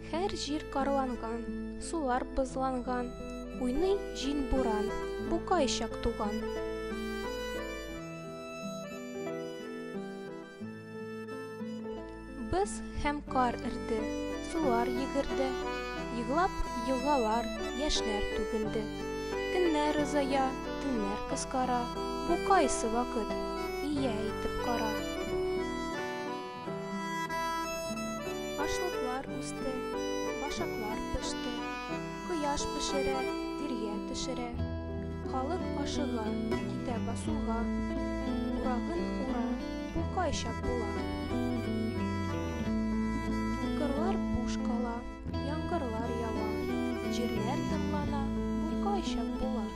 Һәр җир карланган, сулар бызланган, уйный җил буран, Букай чак туган. Без һәм кар эрде, сулар йөгерде, еглап елгалар, яшьләр түгелде. Көннәр озая, төннәр кыскара, бу кайсы вакыт, ия итеп кара. Ашлыклар үсте, башаклар пеште, кояш пешерә, тиргә төшерә. Халык ашыга, китә басуга, урагын ура, бу кайчак була. Кырлар буш кала, яңгырлар ява, җирләр тынлана, бу кайчак була.